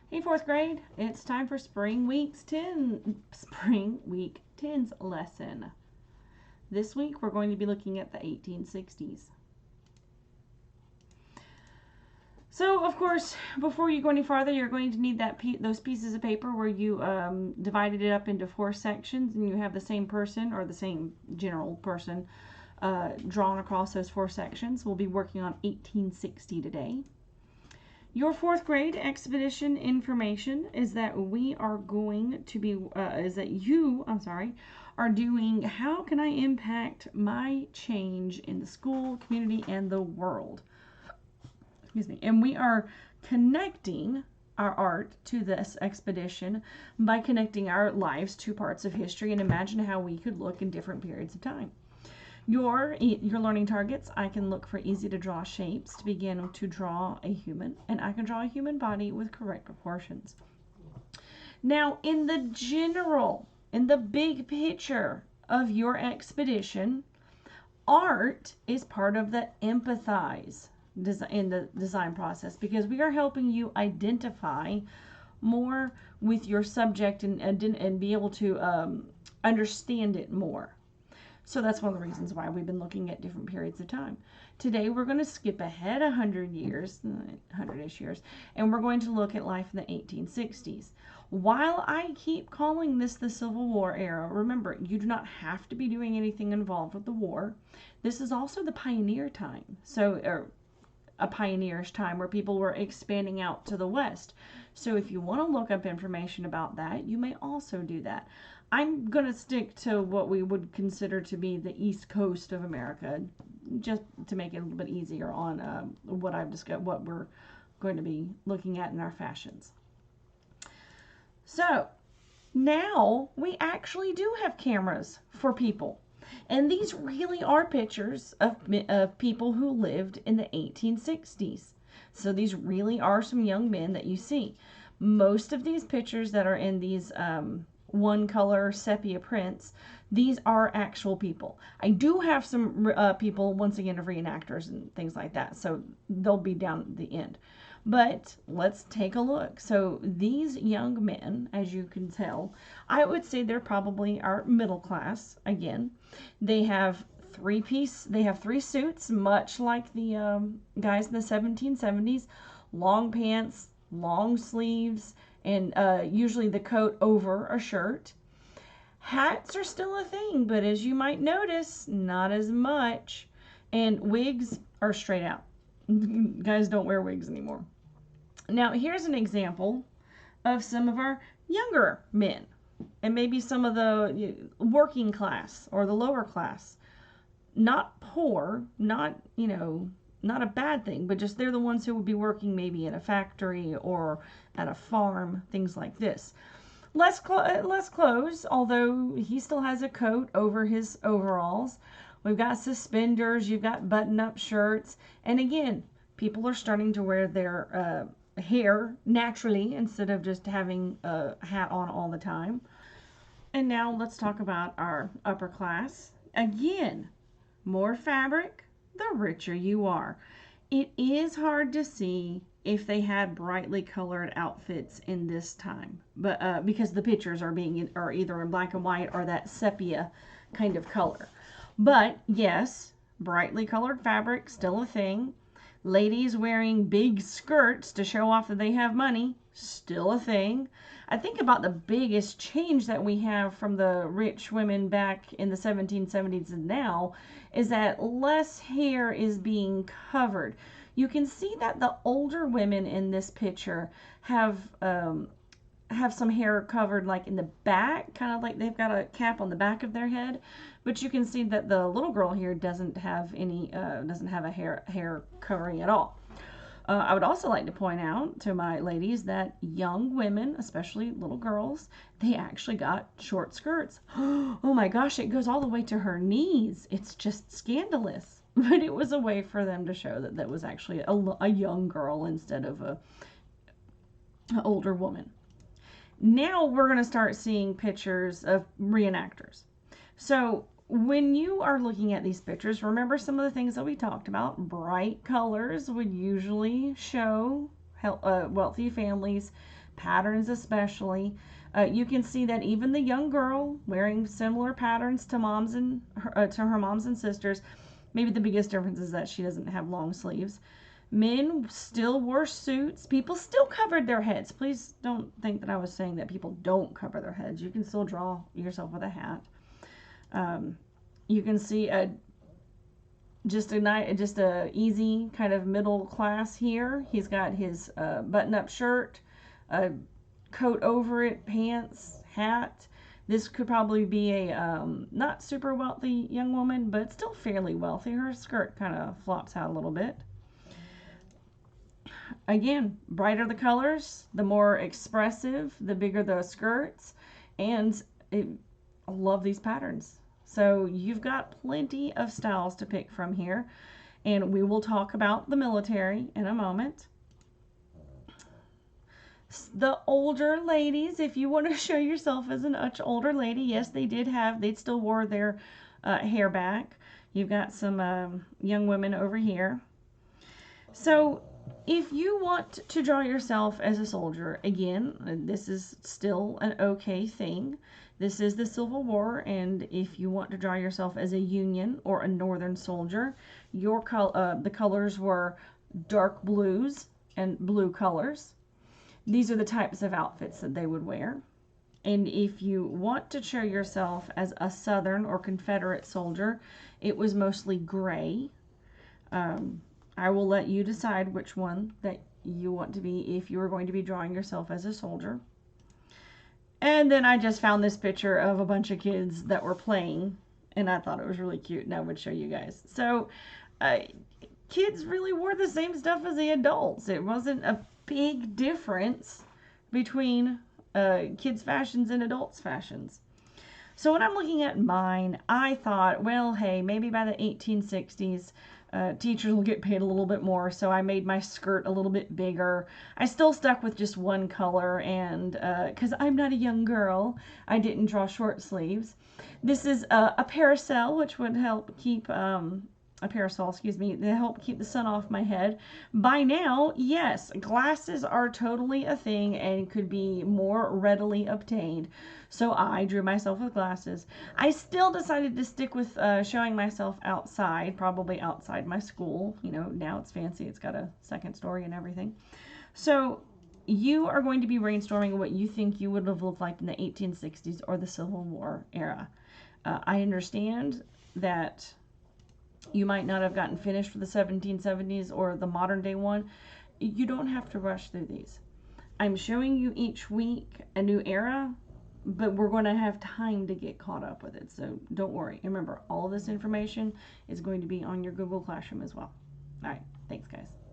Hey, fourth grade, it's time for Spring Week 10's lesson. This week we're going to be looking at the 1860s. So, of course, before you go any farther, you're going to need those pieces of paper where you divided it up into 4 sections, and you have the same person or the same general person drawn across those 4 sections. We'll be working on 1860 today. Your fourth grade expedition information is that we are going to be, you are doing how can I impact my change in the school, community, and the world. Excuse me. And we are connecting our art to this expedition by connecting our lives to parts of history and imagine how we could look in different periods of time. Your learning targets, I can look for easy to draw shapes to begin to draw a human, and I can draw a human body with correct proportions. Now, in the big picture of your expedition, art is part of the empathize in the design process because we are helping you identify more with your subject and be able to understand it more. So that's one of the reasons why we've been looking at different periods of time. Today we're going to skip ahead 100-ish years, and we're going to look at life in the 1860s. While I keep calling this the Civil War era, remember, you do not have to be doing anything involved with the war. This is also the pioneer time, a pioneerish time where people were expanding out to the west. So if you want to look up information about that, you may also do that. I'm going to stick to what we would consider to be the East Coast of America, just to make it a little bit easier on what I've discussed, what we're going to be looking at in our fashions. So now we actually do have cameras for people. And these really are pictures of people who lived in the 1860s. So these really are some young men that you see. Most of these pictures that are in these one color sepia prints, these are actual people. I do have some people, once again, of reenactors and things like that, so they'll be down at the end. But let's take a look. So these young men, as you can tell, I would say they're probably our middle class. Again, they have three suits, much like the guys in the 1770s. Long pants, long sleeves, and usually the coat over a shirt. Hats are still a thing, but as you might notice, not as much. And wigs are straight out. Guys don't wear wigs anymore. Now, here's an example of some of our younger men, and maybe some of the working class or the lower class. Not poor, not a bad thing, but just they're the ones who would be working maybe in a factory or at a farm, things like this. Less clothes, although he still has a coat over his overalls. We've got suspenders, you've got button-up shirts, and again, people are starting to wear their hair naturally instead of just having a hat on all the time. And now let's talk about our upper class. Again, more fabric, the richer you are. It is hard to see if they had brightly colored outfits in this time, but because the pictures are either in black and white or that sepia kind of color. But yes, brightly colored fabric still a thing. Ladies wearing big skirts to show off that they have money, still a thing. I think about the biggest change that we have from the rich women back in the 1770s and now is that less hair is being covered. You can see that the older women in this picture have some hair covered like in the back, kind of like they've got a cap on the back of their head, but you can see that the little girl here doesn't have a hair covering at all. I would also like to point out to my ladies that young women, especially little girls, they actually got short skirts. Oh my gosh, it goes all the way to her knees. It's just scandalous. But it was a way for them to show that that was actually a young girl instead of an older woman. Now we're going to start seeing pictures of reenactors. So when you are looking at these pictures, remember some of the things that we talked about. Bright colors would usually show wealthy families, patterns especially. You can see that even the young girl wearing similar patterns to her moms and sisters. Maybe the biggest difference is that she doesn't have long sleeves. Men still wore suits. People still covered their heads. Please don't think that I was saying that people don't cover their heads. You can still draw yourself with a hat. You can see just a easy kind of middle class here. He's got his button-up shirt, a coat over it, pants, hat. This could probably be a not super wealthy young woman, but still fairly wealthy. Her skirt kind of flops out a little bit. Again, brighter the colors, the more expressive, the bigger the skirts, and I love these patterns. So you've got plenty of styles to pick from here, and we will talk about the military in a moment. The older ladies, if you want to show yourself as an older lady, yes, they still wore their hair back. You've got some young women over here. So if you want to draw yourself as a soldier, again, this is still an okay thing. This is the Civil War, and if you want to draw yourself as a Union or a Northern soldier, the colors were dark blues and blue colors. These are the types of outfits that they would wear. And if you want to show yourself as a Southern or Confederate soldier, it was mostly gray. I will let you decide which one that you want to be if you are going to be drawing yourself as a soldier. And then I just found this picture of a bunch of kids that were playing, and I thought it was really cute, and I would show you guys. So, kids really wore the same stuff as the adults. It wasn't a big difference between kids' fashions and adults' fashions. So when I'm looking at mine, I thought, well, hey, maybe by the 1860s, teachers will get paid a little bit more, so I made my skirt a little bit bigger. I still stuck with just one color, and because I'm not a young girl, I didn't draw short sleeves. This is a parasol, which would help keep to help keep the sun off my head. By now, yes, glasses are totally a thing and could be more readily obtained. So I drew myself with glasses. I still decided to stick with showing myself outside, probably outside my school. You know, now it's fancy. It's got a second story and everything. So you are going to be brainstorming what you think you would have looked like in the 1860s or the Civil War era. I understand that you might not have gotten finished for the 1770s or the modern day one. You don't have to rush through these. I'm showing you each week a new era, but we're going to have time to get caught up with it. So don't worry. Remember, all this information is going to be on your Google Classroom as well. All right. Thanks, guys.